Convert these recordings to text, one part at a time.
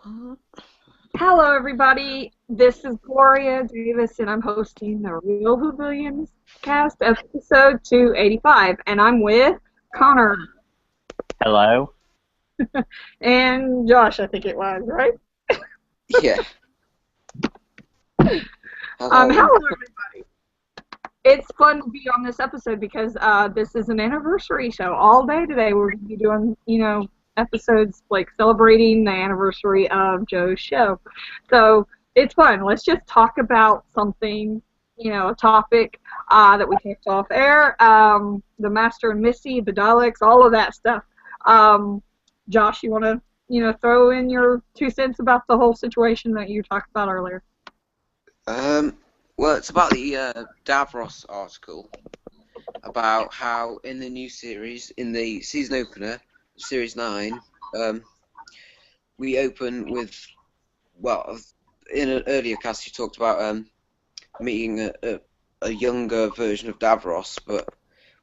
Hello, everybody. This is Gloria Davis, and I'm hosting the Real Whovians cast episode 285, and I'm with Connor Hello. and Josh. I think it was right. Yeah. Hello. Hello, everybody. It's fun to be on this episode because this is an anniversary show. All day today, we're going to be doing, episodes like celebrating the anniversary of Joe's show. So it's fun. Let's just talk about something, a topic that we kicked off air. The Master and Missy, the Daleks, all of that stuff. Josh, you want to, throw in your 2 cents about the whole situation that you talked about earlier? Well, it's about the Davros article about how in the new series, in the season opener, Series 9, we open with, well, in an earlier cast you talked about meeting a younger version of Davros, but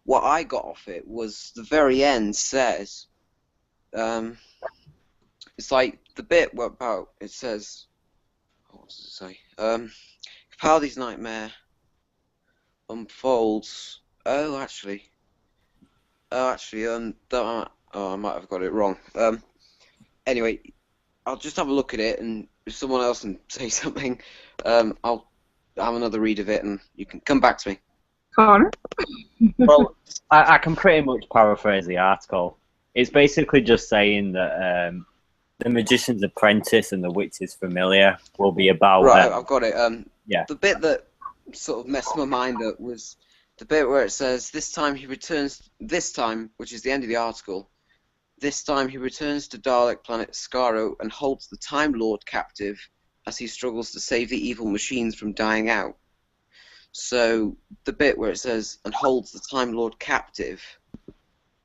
what I got off it was the very end says, it's like the bit about, it says, what does it say? Capaldi's nightmare unfolds. Actually, I might have got it wrong. Anyway, I'll just have a look at it, and if someone else can say something, I'll have another read of it, and you can come back to me. Connor? Well, I can pretty much paraphrase the article. It's basically just saying that the Magician's Apprentice and the Witch's Familiar will be about... Right, I've got it. Yeah. The bit that sort of messed my mind up was the bit where it says, this time, which is the end of the article, this time he returns to Dalek planet Skaro and holds the Time Lord captive as he struggles to save the evil machines from dying out. So, the bit where it says, and holds the Time Lord captive,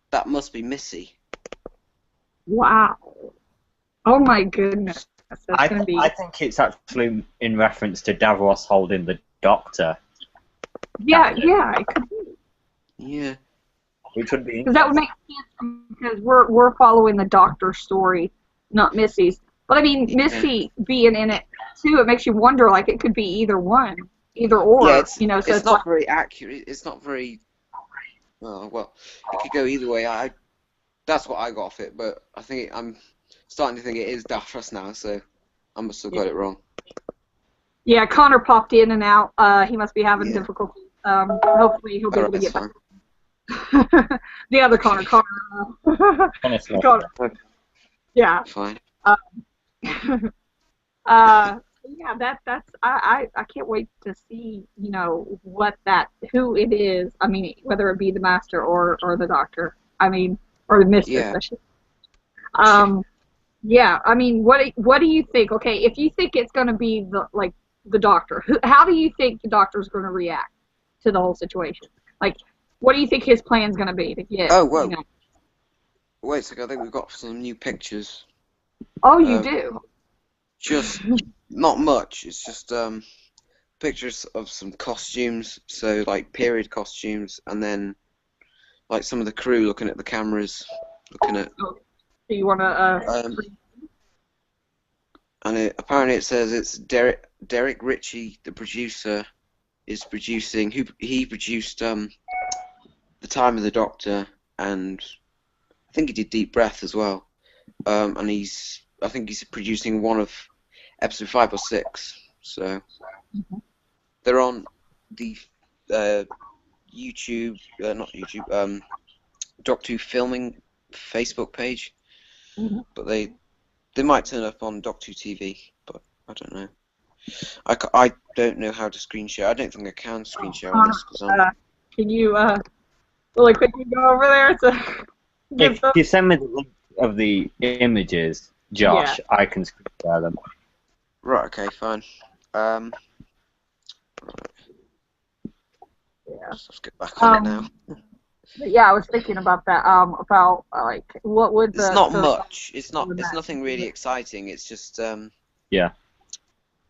that must be Missy. Wow. Oh my goodness. I think it's actually in reference to Davros holding the Doctor. Yeah, it could be. Yeah. Which would be... Because that would make sense because we're following the Doctor's story, not Missy's. But I mean, Missy being in it too, it makes you wonder. Like it could be either one, either or. Yeah, So it's not very accurate. It's not very. Well, it could go either way. That's what I got off it, but I think I'm starting to think it is Davros now, so I must have got it wrong. Yeah, Connor popped in and out. He must be having difficulty. Hopefully he'll be able to get back. The other Connor. Connor. Yeah. Fine. Yeah, that's I can't wait to see, who it is. I mean, whether it be the Master or the Doctor. I mean, or the Mistress, I should. Yeah, I mean, what do you think? Okay, if you think it's going to be the Doctor, how do you think the Doctor's going to react to the whole situation? Like, what do you think his plan's going to be to get? Oh, well. Wait a second, I think we've got some new pictures. Oh, you do? Just not much. It's just pictures of some costumes, so like period costumes, and then like some of the crew looking at the cameras, looking at. Oh, do you want to? And apparently it says it's Derek Ritchie, the producer, is producing. He produced The Time of the Doctor, and I think he did Deep Breath as well. And I think he's producing one of episode 5 or 6. So they're on the YouTube, not YouTube, Doctor Who filming Facebook page, but they might turn up on Doctor Who TV, but I don't know. I don't know how to screen share. I don't think I can screen share on this. Can you really quickly go over there to? If you send me the link of the images, Josh, I can screen share them. Right. Okay. Fine. Right. Yeah. Let's get back on it now. Yeah, I was thinking about that. About like what would the? It's not much. It's nothing really exciting. It's just Yeah.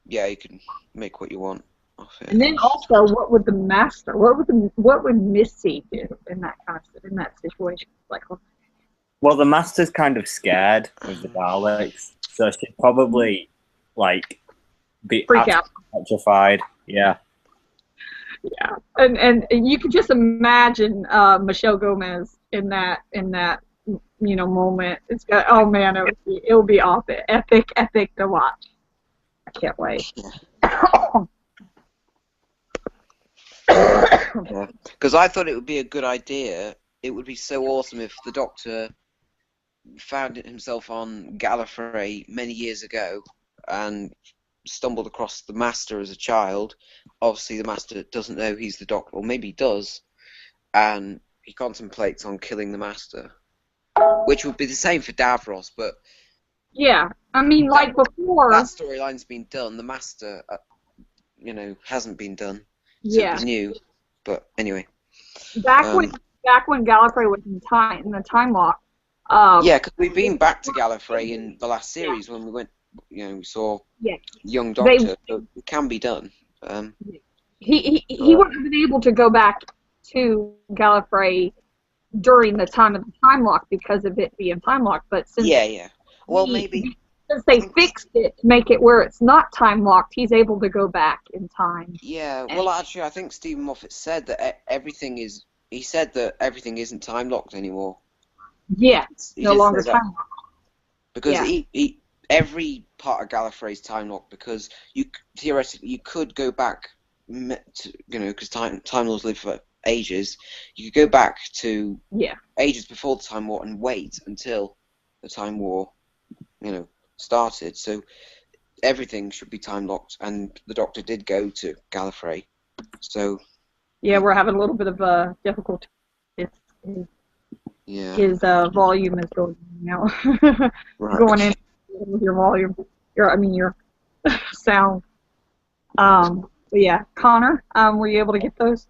Yeah, you can make what you want off it. And then also, what would the Master? What would Missy do in that situation? Like, well, the Master's kind of scared of the Daleks, So she'd probably like be Freak out. petrified. Yeah. Yeah, and you could just imagine Michelle Gomez in that moment. It's got, oh man, it will be epic to watch. I can't wait. Because I thought it would be a good idea. It would be so awesome if the Doctor found himself on Gallifrey many years ago and stumbled across the Master as a child. Obviously, the Master doesn't know he's the Doctor, or maybe he does, and he contemplates on killing the Master, which would be the same for Davros. But yeah, I mean, like before, that storyline's been done. The Master, hasn't been done. So yeah, it'd be new. But anyway, back when Gallifrey was in the time lock. Yeah, because we've been back to Gallifrey in the last series when we went. We saw young Doctor. So it can be done. He wouldn't have been able to go back to Gallifrey during the time of the time lock because of it being time locked. But since well, maybe since they fixed it to make it where it's not time locked, he's able to go back in time. Yeah. Well, actually, I think Stephen Moffat said that everything is. He said that everything isn't time locked anymore. Yeah, he no longer time locked. Because every part of Gallifrey is time locked because theoretically you could go back because time lords live for ages. You could go back to ages before the Time War and wait until the Time War started. So everything should be time locked, and the Doctor did go to Gallifrey. So we're having a little bit of difficulty. His volume is going now. Right. Going in with your volume. Your sound. But yeah, Connor, were you able to get those?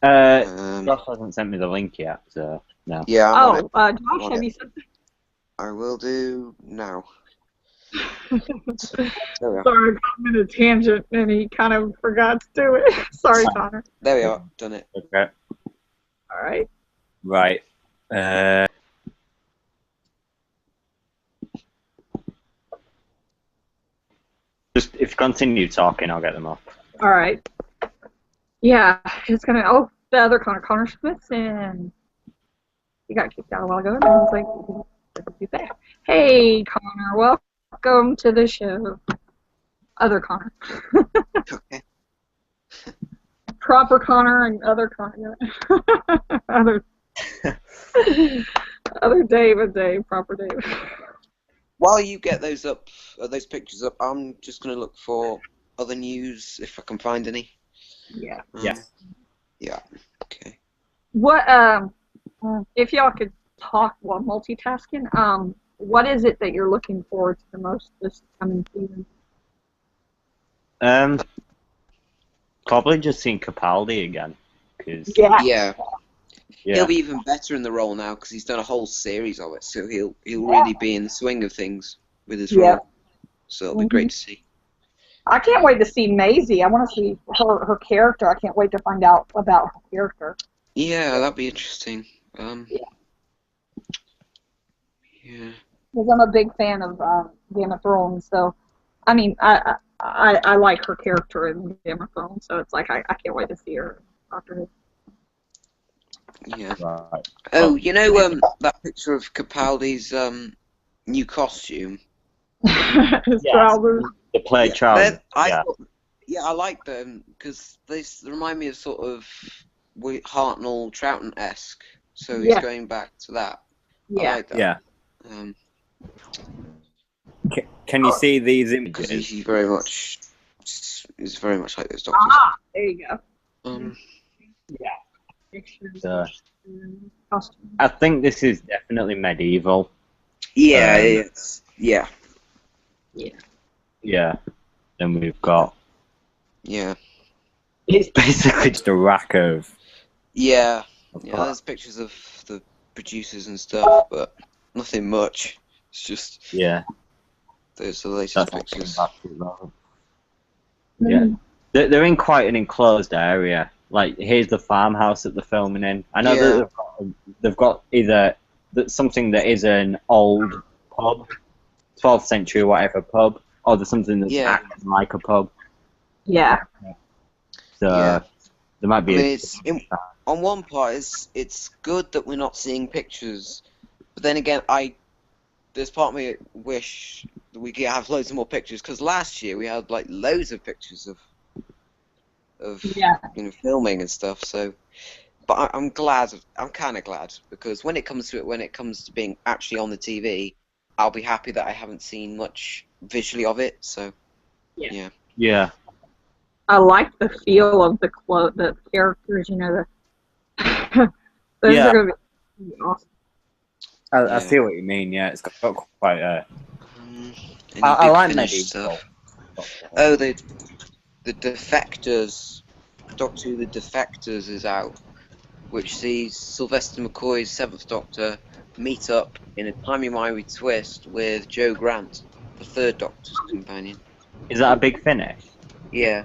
Josh hasn't sent me the link yet, so no. Yeah. Josh, have you sent it? I will do now. Sorry, I'm in a tangent, and he kind of forgot to do it. Sorry, Connor. There we are. Done it. Okay. All right. Right. Just if you continue talking, I'll get them up. All right. Yeah, it's gonna. Oh, the other Connor Smithson. He got kicked out a while ago, and I was like, "Let's do that." Hey, Connor, welcome to the show. Other Connor. Okay. Proper Connor and other Connor. Other Dave, proper Dave. While you get those pictures up, I'm just going to look for other news if I can find any. Yeah. Yeah. Okay. What if y'all could talk while multitasking? What is it that you're looking forward to the most this coming season? Probably just seeing Capaldi again. Yeah. He'll be even better in the role now because he's done a whole series of it, so he'll really be in the swing of things with his role. So it'll be great to see. I can't wait to see Maisie. I want to see her character. I can't wait to find out about her character. Yeah, that'd be interesting. Yeah. Because I'm a big fan of Game of Thrones, so I mean, I like her character in Game of Thrones, so it's like I can't wait to see her after this. Yeah. Right. Oh, that picture of Capaldi's new costume. His trousers. The plaid trousers. I like them because they remind me of sort of Hartnell Troughton-esque. So he's going back to that. Yeah. I like that. Yeah. Can you see these Because images? he's very much like those Doctors. Ah, there you go. Yeah. I think this is definitely medieval. Yeah. Yeah. Then we've got. Yeah. It's basically just a rack of. Yeah. There's pictures of the producers and stuff, but nothing much. It's just. Yeah. Those are the latest pictures. Yeah. They're in quite an enclosed area. Like, here's the farmhouse that they're filming in. I know that they've got either something that is an old pub, 12th century whatever pub, or there's something that's Yeah. acting like a pub. Yeah. So Yeah. there might I be. mean, on one part, it's good that we're not seeing pictures, but then again, there's part of me wish that we could have loads of more pictures, because last year we had like loads of pictures of Yeah. filming and stuff. So, but I'm glad. I'm kind of glad, because when it comes to being actually on the TV, I'll be happy that I haven't seen much visually of it. So, Yeah. Yeah. I like the feel of the characters. You know, those Yeah. are going to be awesome. I see what you mean. Yeah, it's got quite a. Any I big like Finish medieval. stuff. Oh, the Defectors. Doctor Who: The Defectors is out, which sees Sylvester McCoy's Seventh Doctor meet up in a timey-wimey twist with Joe Grant, the Third Doctor's companion. Is that a big finish? Yeah,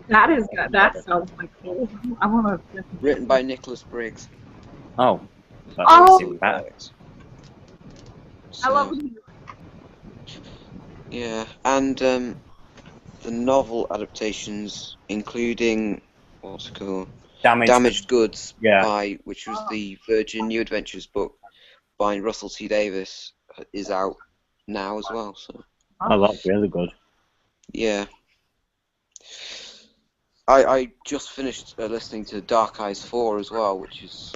That is good. That sounds like cool. I want to. written by Nicholas Briggs. Oh. That's Oh! even better. I love So, when you. yeah, and the novel adaptations, including what's it called? Damaged Goods, Yeah. which was the Virgin New Adventures book by Russell T Davies, is out now as well. So Oh, that's really good. yeah, I just finished listening to Dark Eyes 4 as well, which is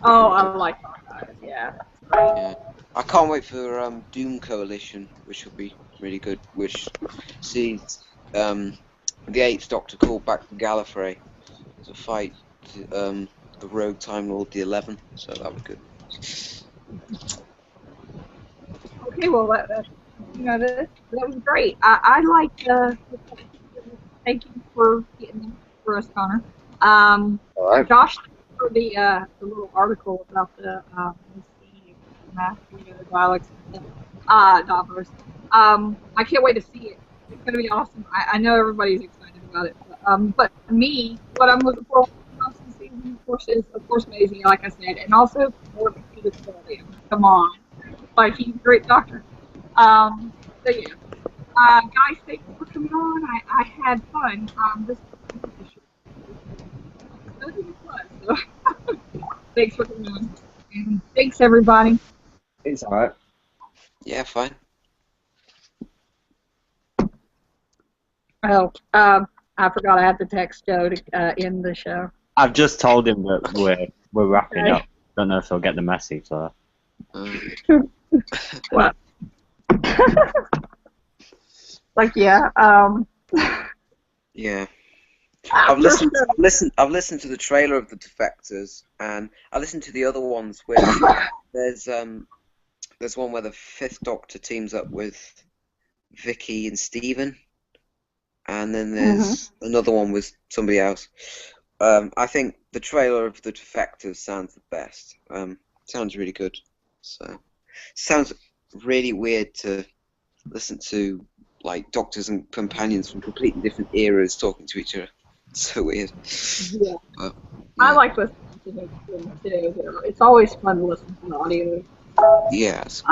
Oh, I like that. Yeah. yeah. I can't wait for Doom Coalition, which will be really good. Which sees the Eighth Doctor called back to Gallifrey to fight the Rogue Time Lord, the 11. So that'll be good. Okay, well, that was great. I like thank you for getting them for us, Connor. All right. Josh, for the little article about the the dialects, Davos. I can't wait to see it. It's going to be awesome. I know everybody's excited about it. But me, what I'm looking for most of the season, of course, is Maisie, like I said, and also more Peter Williams. Come on, like he's a great doctor. So yeah, guys, thanks for coming on. I had fun. This was so thanks for coming on, and thanks everybody. It's alright. Yeah, fine. Oh, I forgot I had to text Joe to end the show. I've just told him that we're wrapping Okay. up. Don't know if he'll get the message though. What? Like yeah. Yeah. I've listened to the trailer of the Defectors, and I listened to the other ones where there's one where the Fifth Doctor teams up with Vicky and Steven, and then there's another one with somebody else. I think the trailer of the Defectors sounds the best. Sounds really good. So sounds really weird to listen to, like, doctors and companions from completely different eras talking to each other. It's so weird. Yeah. But, I like listening to them too. It's always fun to listen to the audio. yes.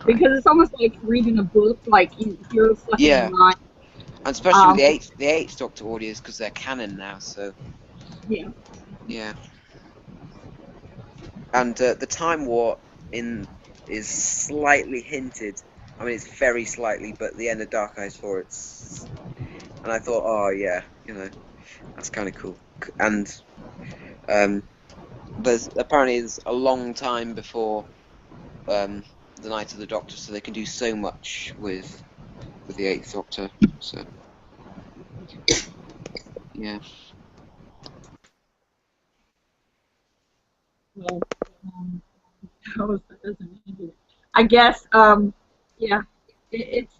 Because it's almost like reading a book. Like you're stuck in Yeah. your mind. And especially with the eighth Doctor audios, because they're canon now. So Yeah. yeah. And the Time War is slightly hinted. I mean, it's very slightly, but the end of Dark Eyes 4, it's. And I thought, oh yeah, that's kind of cool. And there's a long time before the Night of the Doctor, so they can do so much with the Eighth Doctor. So yeah. Well, I guess. Yeah. It's.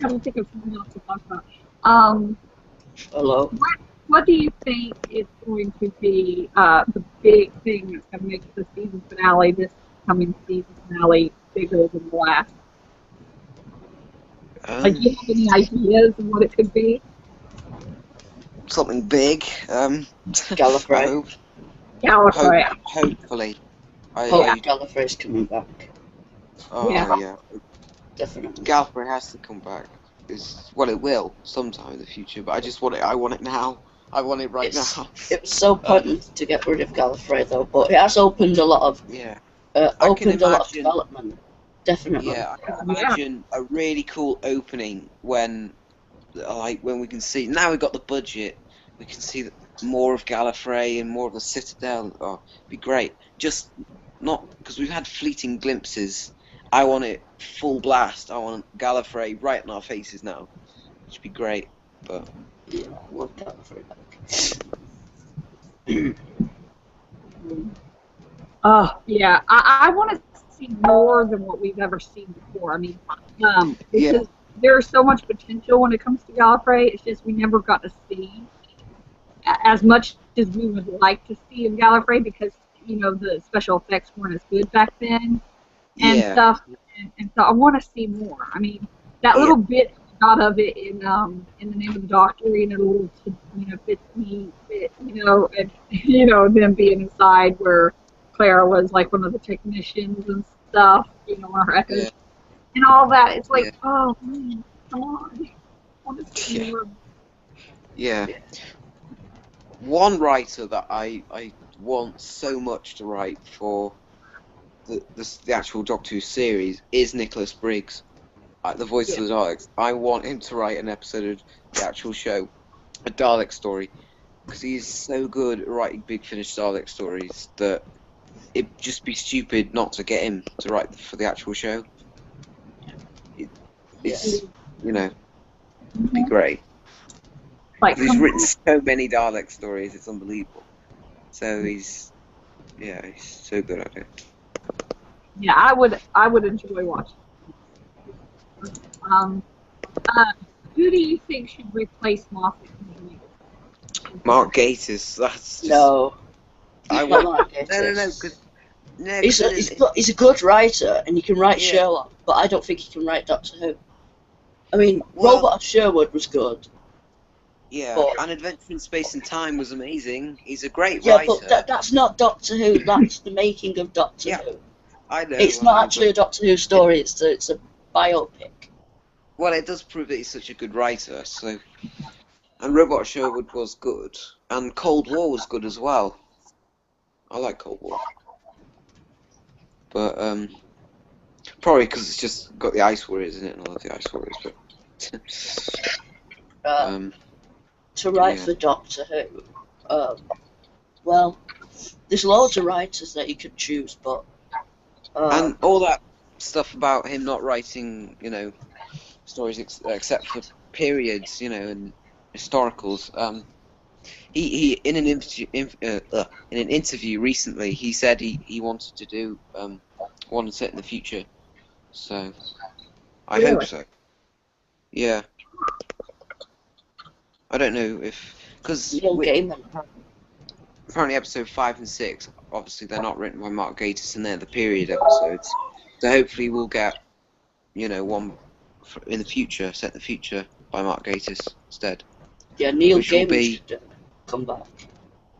I don't think of something else to talk about. Hello. What do you think is going to be the big thing that's going to make the season finale, this coming season finale, bigger than the last? Like, do you have any ideas of what it could be? Something big. Gallifrey. Gallifrey. Hopefully. Gallifrey's coming back. Oh Yeah. yeah. Definitely. Gallifrey has to come back. Well, it will sometime in the future, but I just want it. I want it now. I want it right now. It was so pointless to get rid of Gallifrey though, but it has opened a lot of Yeah, I can a lot of imagine. development. Definitely. Yeah, I can imagine a really cool opening when we can see. Now we've got the budget. We can see more of Gallifrey and more of the Citadel. Oh, it'd be great. Just not because we've had fleeting glimpses. I want it full blast. I want Gallifrey right in our faces now. Which would be great. But Yeah, I want Gallifrey back. Yeah, I want to see more than what we've ever seen before. I mean, yeah, because there's so much potential when it comes to Gallifrey. It's just we never got to see as much as we would like to see of Gallifrey because the special effects weren't as good back then and yeah, stuff. And so I want to see more. I mean, that yeah, little bit out of it in the Name of the Doctor, a little bit, and them being inside where Clara was like one of the technicians and stuff, her echoes yeah, and all that. It's yeah, like, oh man, come on, I want to see yeah. more. Yeah. One writer that I want so much to write for the actual Doctor Who series is Nicholas Briggs, the voice of the Daleks. I want him to write an episode of the actual show, a Dalek story, because he's so good at writing Big Finish Dalek stories that it'd just be stupid not to get him to write for the actual show. It's be great. Like, He's written so many Dalek stories, it's unbelievable. So he's so good at it. yeah, I would enjoy watching. Um, who do you think should replace Moffat? Mark Gatiss, that's just... No. I Not want... Mark Gatiss. No, because... No, He's a good writer, and he can write Yeah. Sherlock, but I don't think he can write Doctor Who. I mean, Well- Robot of Sherwood was good. Yeah, But- and Adventure in Space and Time was amazing. He's a great Yeah, writer. but that's not Doctor Who. That's the making of Doctor Yeah. Who. I know. It's not actually a Doctor Who story. It's a biopic. Well, it does prove that he's such a good writer, so... And Robot of Sherwood was good. And Cold War was good as well. I like Cold War. But, probably because it's just got the Ice Warriors in it, and I love the Ice Warriors, but... To write yeah. for Doctor Who, well, there's loads of writers that you could choose, but and all that stuff about him not writing, stories except for periods, and historicals. He in an interview recently, he said he wanted to do one set in the future. So I hope so. Yeah. I don't know if because apparently episode 5 and 6, obviously they're not written by Mark Gatiss and they're the period episodes. So hopefully we'll get, one in the future, set in the future by Mark Gatiss instead. Yeah, Neil Gaiman should come back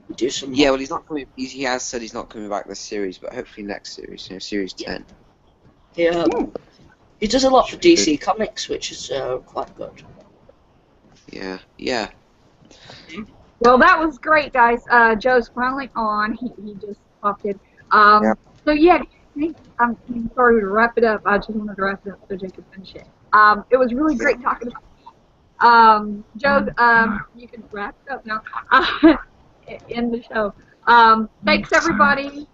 and do some. Yeah, well he's not coming. He has said he's not coming back this series, but hopefully next series, series 10. Yeah, he does a lot for DC Comics, which is quite good. Yeah, yeah. Well, that was great, guys. Joe's finally on. He just popped in. So yeah, I'm sorry to wrap it up. I just wanted to wrap it up so Jay could finish it. It was really great talking about Joe. You can wrap it up now. End the show. Thanks everybody.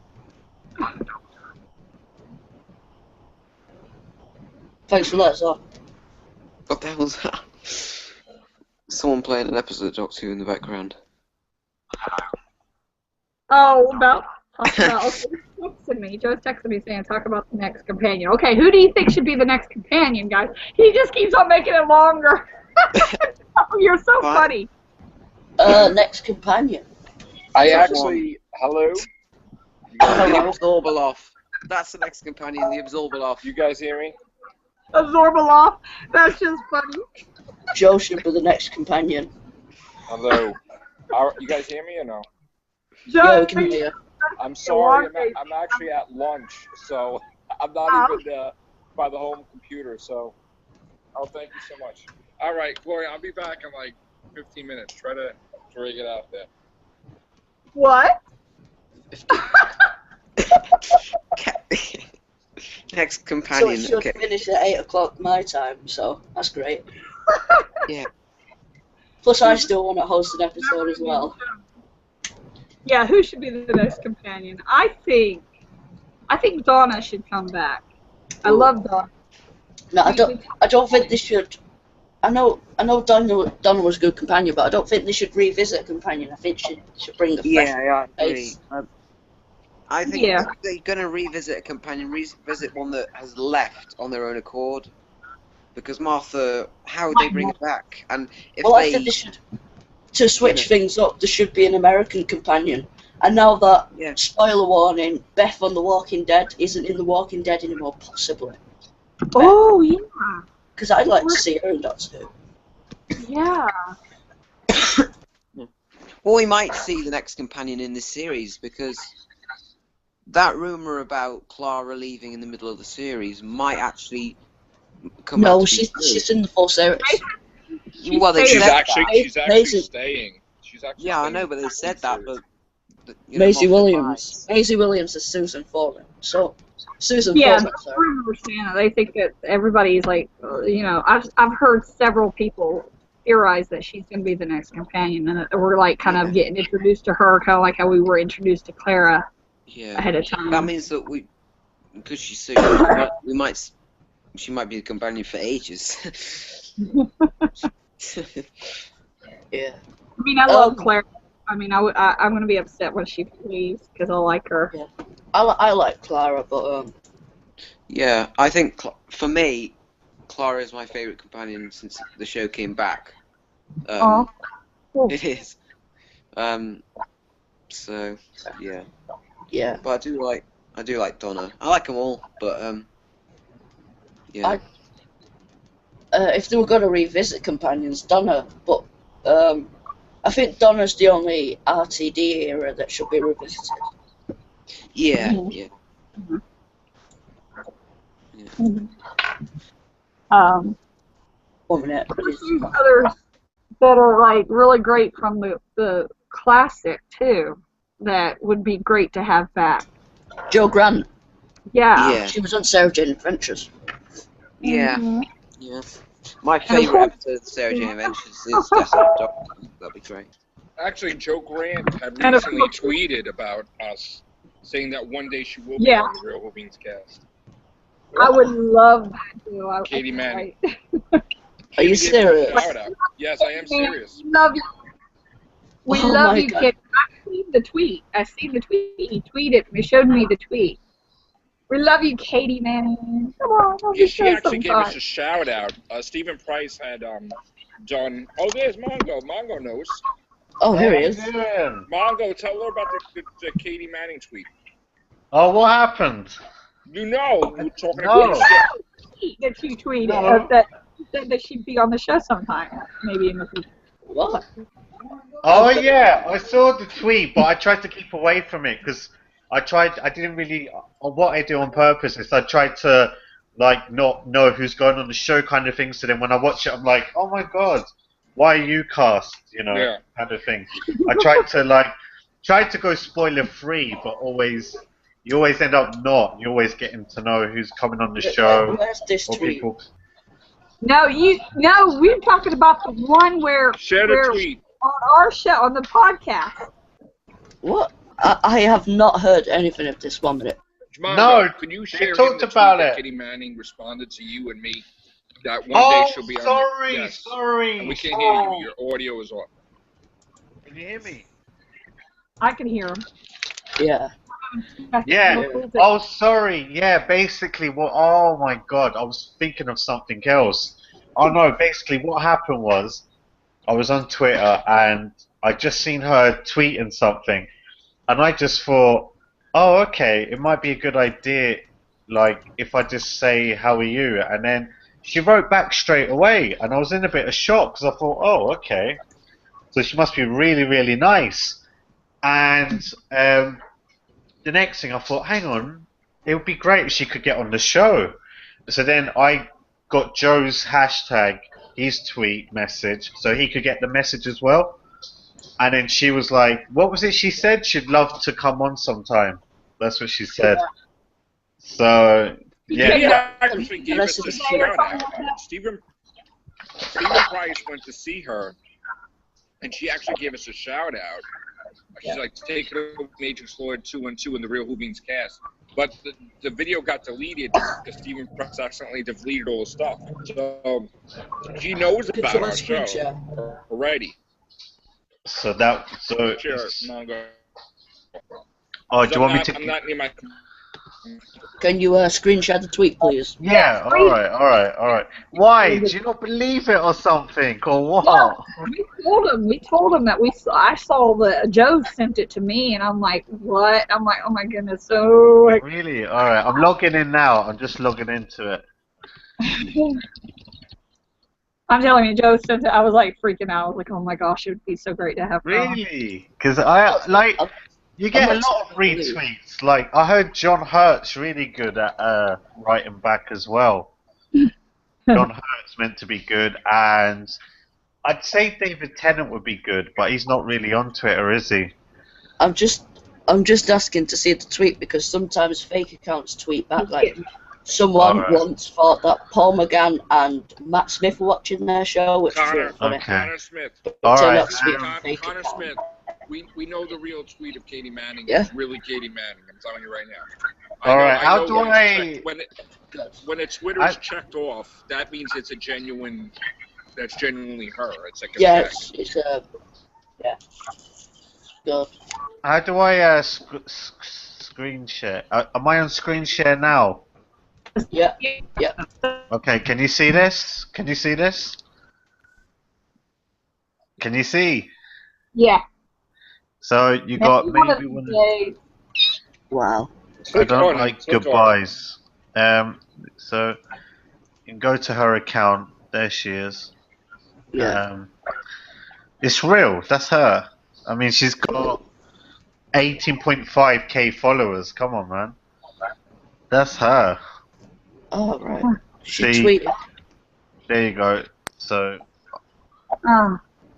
Thanks for letting us on. What the hell was that? Someone playing an episode of Doctor Who in the background. Oh, okay, texting me. Joe's texting me saying talk about the next companion. Okay, who do you think should be the next companion, guys? He just keeps on making it longer. Oh, you're so funny. Next companion. Hello? The Absorbaloff. That's the next companion, the Absorbaloff. You guys hear me? Absorbaloff. That's just funny. Joe should be the next companion. Hello. You guys hear me or no? Joe, Yeah, we can hear you. I'm sorry, I'm actually at lunch, so I'm not even by the home computer. So, oh, thank you so much. All right, Gloria, I'll be back in like 15 minutes. Try to get out there. What? Next So companion. it should Okay. finish at 8 o'clock my time, so that's great. Yeah. Plus, I still want to host an episode as well. Yeah, who should be the next companion? I think Donna should come back. I Ooh. love Donna. No, I don't think they should. I know Donna was a good companion, but I don't think they should revisit a companion. I think she should bring a fresh Yeah, I agree. face. I think Yeah. if they're going to revisit a companion, revisit one that has left on their own accord. Because Martha, how would they bring it back? And if Well, they, I think they should, to switch things up, there should be an American companion. And now that, Yeah. spoiler warning, Beth on The Walking Dead isn't in The Walking Dead anymore, possibly. Oh yeah. Because I'd like to see her in that too. Yeah. well, we might see the next companion in this series because that rumor about Clara leaving in the middle of the series might actually come out No, to be true. she's in the full series. Well, they She's said actually that. staying. She's actually Yeah, I staying know, but they in said the that. series. But you know, Maisie Martha Williams. Maisie Williams is Susan Foreman. So, Susan Yeah, Foreman, I sorry. understand that. They think that everybody's like, you know, I've heard several people theorize that she's going to be the next companion, and that we're like kind of getting introduced to her, kind of like how we were introduced to Clara ahead of time. That means that because she's so good, she might be a companion for ages. Yeah. I mean, I love Clara. I mean, I'm going to be upset when she leaves because I like her. Yeah. I like Clara, but yeah, I think for me, Clara is my favourite companion since the show came back. Oh, cool. It is. So yeah. yeah. But I do like Donna. I like them all, but yeah. If they were going to revisit companions, Donna, but I think Donna's the only RTD era that should be revisited. Yeah, Mhm. yeah. Mhm. 1 minute. There's some others that are like really great from the classic too. That would be great to have back. Joe Grant. Yeah. Yeah. She was on Sarah Jane Adventures. Yeah. Mhm. Yeah. My favourite episode of Sarah Jane Adventures is Death of Doctor. That'd be great. Actually, Joe Grant had And of recently course- tweeted about us, saying that one day she will be Yeah. on the Real Whovians cast. I would love that too. Katie Manning. Are you Katie gave us a serious? shout out. Yes, I am serious. We love you. We Oh love my you, God. kid. I've seen the tweet. I've seen the tweet. He tweeted. He showed me the tweet. We love you, Katie Manning. Come on, don't Yeah, be she so actually gave us sometime. a shout out. Stephen Price had done. Oh, there's Mongo. Mongo knows. Oh, here he is. Doing? Mongo, tell her about the Katie Manning tweet. Oh, what happened? You know, we're talking No. about shit. That you tweeted No. that said that she'd be on the show sometime, maybe in the future. What? Oh yeah, I saw the tweet, but I tried to keep away from it because I didn't really. What I do on purpose is I tried to like not know who's going on the show, kind of thing. So then when I watch it, I'm like, oh my god, why are you cast? You know, Yeah. kind of thing. I tried to go spoiler free, but you always end up not. You always getting to know who's coming on the show Where's this or tweet? people. No, we're talking about the one where Share the tweet. on our show, on the podcast. What? I have not heard anything of this 1 minute. Mongo, No, could you they share talked the about tweet that it. Katie Manning responded to you and me that one Oh, day she'll be on sorry, the, yes. sorry. And we can't hear you. Your audio is off. Can you hear me? I can hear him. Yeah. Yeah. Oh, sorry. Yeah, basically, oh my god, I was thinking of something else. Oh no, basically, what happened was, I was on Twitter and I just seen her tweeting something, and I just thought, oh, okay, it might be a good idea, like, if I just say, how are you? And then she wrote back straight away, and I was in a bit of shock because I thought, oh, okay, so she must be really, really nice. And the next thing I thought, hang on, it would be great if she could get on the show. So then I got Joe's hashtag, his tweet message, so he could get the message as well. And then she was like, what was it she said? She'd love to come on sometime. That's what she said. So, yeah. He actually gave us Rest of a the shout out. Stephen Price went to see her, and she actually gave us a shout out. She's like, take it over Matrix Lord 212 in the Real Whovians cast. But the video got deleted because Stephen Price accidentally deleted all the stuff. So she knows about our show already. So that, so. Sure, Mongo. Oh, do you want me to? I'm not near my. Can you screenshot the tweet, please? Yeah, alright. Why? Do you not believe it or something? Or what? No, we told him that I saw that Joe sent it to me, and I'm like, what? I'm like, oh my goodness, so. Really? Alright, I'm logging in now. I'm just logging into it. I'm telling you, Joe sent it. I was like freaking out. I was like, oh my gosh, it would be so great to have her on. Really? Because you get a lot of retweets. Like, I heard John Hurt's really good at writing back as well. John Hurt's meant to be good, and I'd say David Tennant would be good, but he's not really on Twitter, is he? I'm just asking to see the tweet because sometimes fake accounts tweet back like someone once thought that Paul McGann and Matt Smith were watching their show, which was really funny. Connor Smith. Alright. Connor Smith. We know the real tweet of Katie Manning. Yeah. It's really Katie Manning. I'm telling you right now. Alright, how do I... When a Twitter is checked off, that means it's a genuine... That's genuinely her. It's like a it's yeah. Good. How do I screen share? Am I on screen share now? Yeah. Okay, can you see this? Can you see this? Can you see? Yeah. So you got maybe one. Wow. I don't like goodbyes. So you can go to her account. There she is. Yeah. It's real. That's her. I mean, she's got 18.5k followers. Come on, man. That's her. Oh, right. She See, tweeted. There you go. So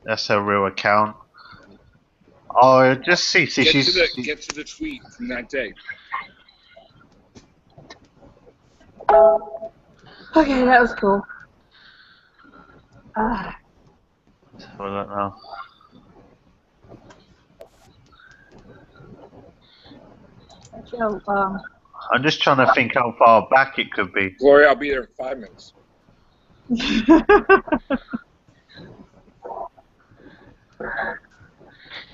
that's her real account. Oh, just see. Get to the tweet from that day. Okay, that was cool. For that now. Joe, I'm just trying to think how far back it could be. Gloria, I'll be there in 5 minutes.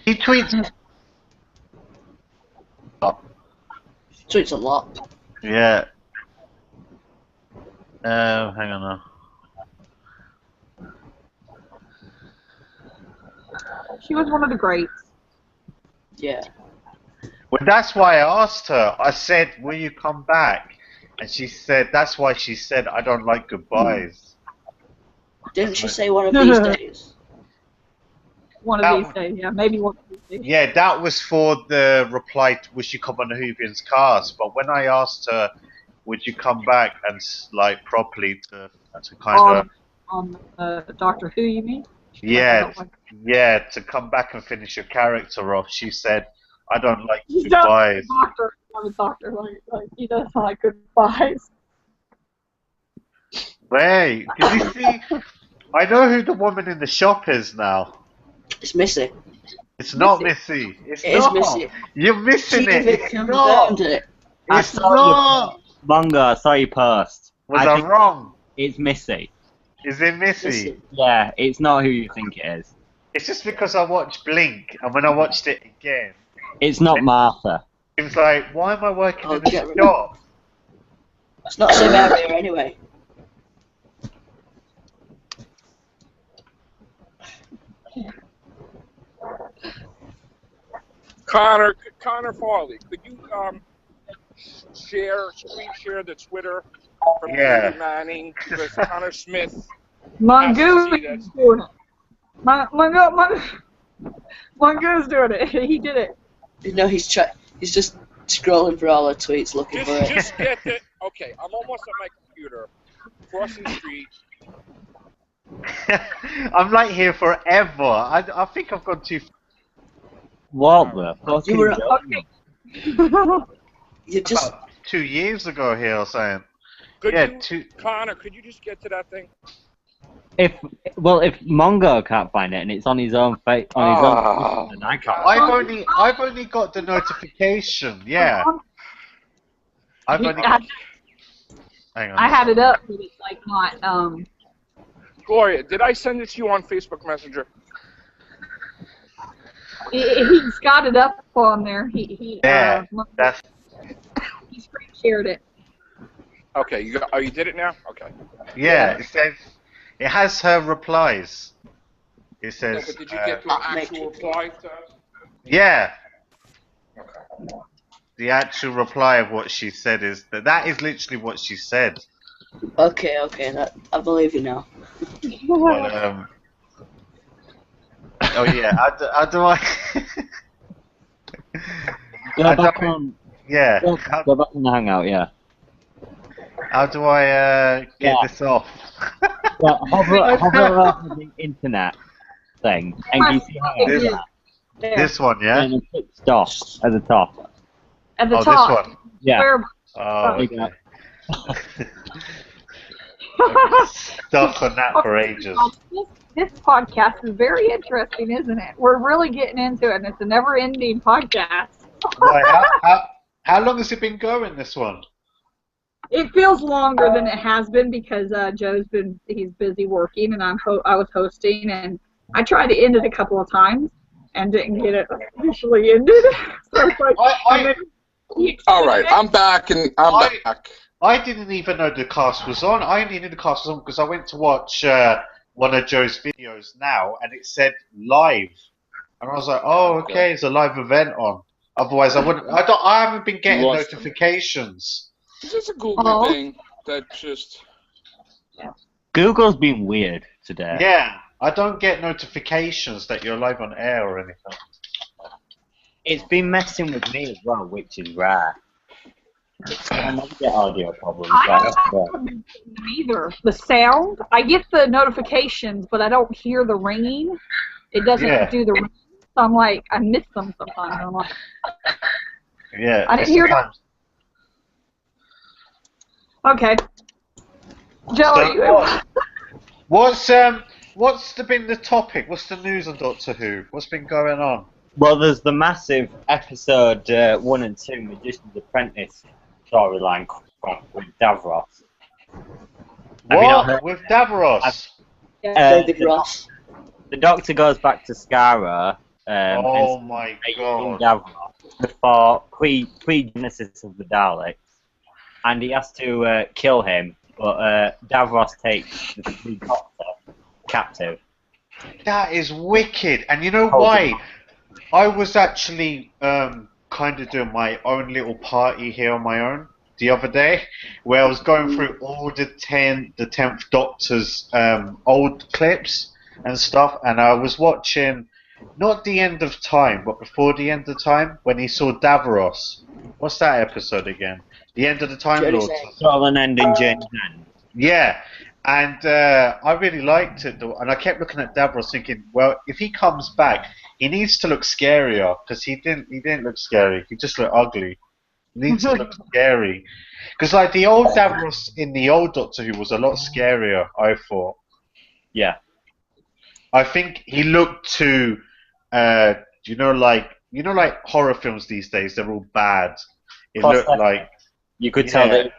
He tweets. Tweets a lot. Yeah. Hang on now. she was one of the greats. Yeah. Well, that's why I asked her. I said, will you come back? And she said, that's why she said, I don't like goodbyes. Didn't she say one of these days? One of these days, yeah. Maybe one of these days. Yeah, that was for the reply to, would you come on the Whovians cast? But when I asked her, would you come back and, like, properly to kind of... On Doctor Who, you mean? Yeah, yeah, to come back and finish your character off, she said, I don't like goodbyes. Doctor, like he doesn't like goodbyes. Wait, did you see? I know who the woman in the shop is now. It's Missy. It's not Missy. It's It is not. Missy. You're missing She it. even It's not. confirmed it. It's not. Manga, I saw your post. Was I think wrong? It's Missy. Is it Missy? Missy. Yeah, it's not who you think it is. It's just because I watched Blink, and when I watched it again, It's not Martha. it was like, why am I working in get this rid of shop? It's not the same area anyway. Connor Farley, could you screen share the Twitter from Yeah. Katie Manning with Connor Smith? Mongoose doing it. Mongoose doing it. He did it. You know, he's just scrolling through all her tweets looking for it. Just get the. Okay, I'm almost at my computer, crossing the street. I'm like here forever. I think I've gone too. What the fuck? You were you just About 2 years ago here or something. Could Yeah, you, Connor, could you just get to that thing? If Mongo can't find it and it's on his own face, on his own, then I can't. I've only got the notification. Yeah. I've only. Hang on. I had it up, but it's like not. Gloria, did I send it to you on Facebook Messenger? He's got it up on there. He That's. he screen shared it. Okay, you did it now? Okay. Yeah, it says. It has her replies. It says. Yeah, but did you get to an actual reply to us? Yeah. Okay. The actual reply of what she said is that is literally what she said. okay. I believe you now. But, oh yeah, how do I? Go back on. Yeah. Go back on the Hangout. Yeah. How do I get this off? Well, hover over the internet thing, and you see Hangout. This one, yeah. And click stop at the top. At the Oh, top. this one. Yeah. Where, Oh, There you okay. go. Stuck on that for ages. This podcast is very interesting, isn't it? We're really getting into it, and it's a never-ending podcast. Right, how long has it been going, this one? It feels longer than it has been because he's busy working, and I was hosting, and I tried to end it a couple of times and didn't get it officially ended. So it's like, All right, I'm back, and I'm back. I didn't even know the cast was on. I only knew the cast was on because I went to watch one of Joe's videos now, and it said live, and I was like, "Oh, okay, it's a live event on." Otherwise, I wouldn't. I haven't been getting notifications. Is this a Google thing that just? Google's been weird today. Yeah, I don't get notifications that you're live on air or anything. It's been messing with me as well, which is rare. I never get audio problems. I don't have them either. The sound, I get the notifications, but I don't hear the ringing. It doesn't do the ringing. So I'm like, I miss them sometimes. I'm like, Yeah, I didn't hear it. Okay. Joe, what's been the topic? What's the news on Doctor Who? What's been going on? Well, there's the massive episode 1 and 2 Magician's Apprentice storyline with Davros. What? With Davros? David Ross. The Doctor goes back to Skara. Oh my god. Davros before pre-genesis of the Daleks. And he has to kill him, but Davros takes the Doctor captive. That is wicked. And you know why? I was actually kind of doing my own little party here on my own the other day, where I was going through all the 10th Doctor's old clips and stuff, and I was watching not the end of time, but before the end of time, when he saw Davros. What's that episode again? The end of the Time Lord. An end in Jane's End. Yeah, and I really liked it, though, and I kept looking at Davros thinking, well, if he comes back, he needs to look scarier, because he didn't look scary. He just looked ugly. He needs to look scary. Because like the old Davros in the old Doctor Who was a lot scarier, I thought. Yeah. I think he looked too, like horror films these days, they're all bad. It looked like you could tell that.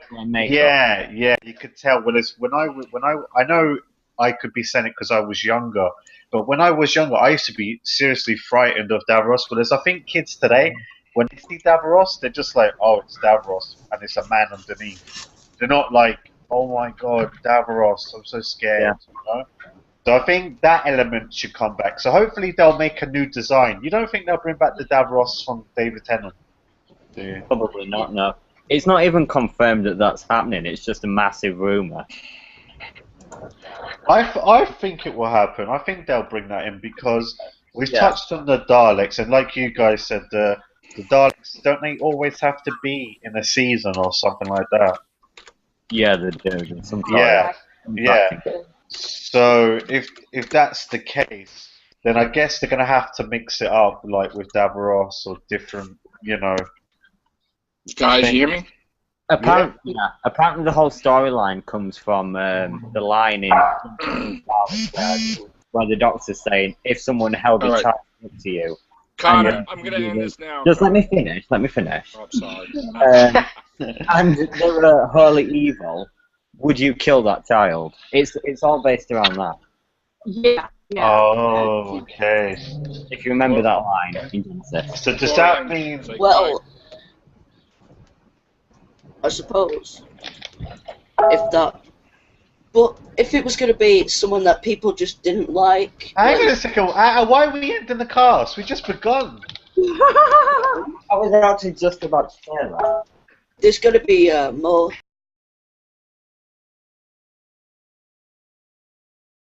Yeah, you could tell. Well, it's when I know I could be saying it because I was younger, but when I was younger, I used to be seriously frightened of Davros. Whereas I think kids today, when they see Davros, they're just like, oh, it's Davros, and it's a man underneath. They're not like, oh my god, Davros, I'm so scared. Yeah. You know? So I think that element should come back. So hopefully they'll make a new design. You don't think they'll bring back the Davros from David Tennant? Do you? Probably not, no. It's not even confirmed that that's happening, it's just a massive rumour. I think it will happen. I think they'll bring that in because we've touched on the Daleks, and like you guys said, the Daleks, don't they always have to be in a season or something like that? Yeah, they do. There's some sort Yeah, of yeah. So if that's the case, then I guess they're gonna have to mix it up, like with Davros or different, you know. Guys, you hear me? Apparently the whole storyline comes from the line in where the doctor's saying, if someone held a All right. child up to you. Connor, I'm going to end this now. Just let me finish. Oh, I'm sorry. and they were wholly evil. Would you kill that child? It's all based around that. Yeah. Oh, okay. If you remember that line in Genesis. So does that mean? Well, I suppose if that, but if it was going to be someone that people just didn't like, Hang on a second. Why are we ending the cast? We just begun. I was actually just about to say that. there's going to be more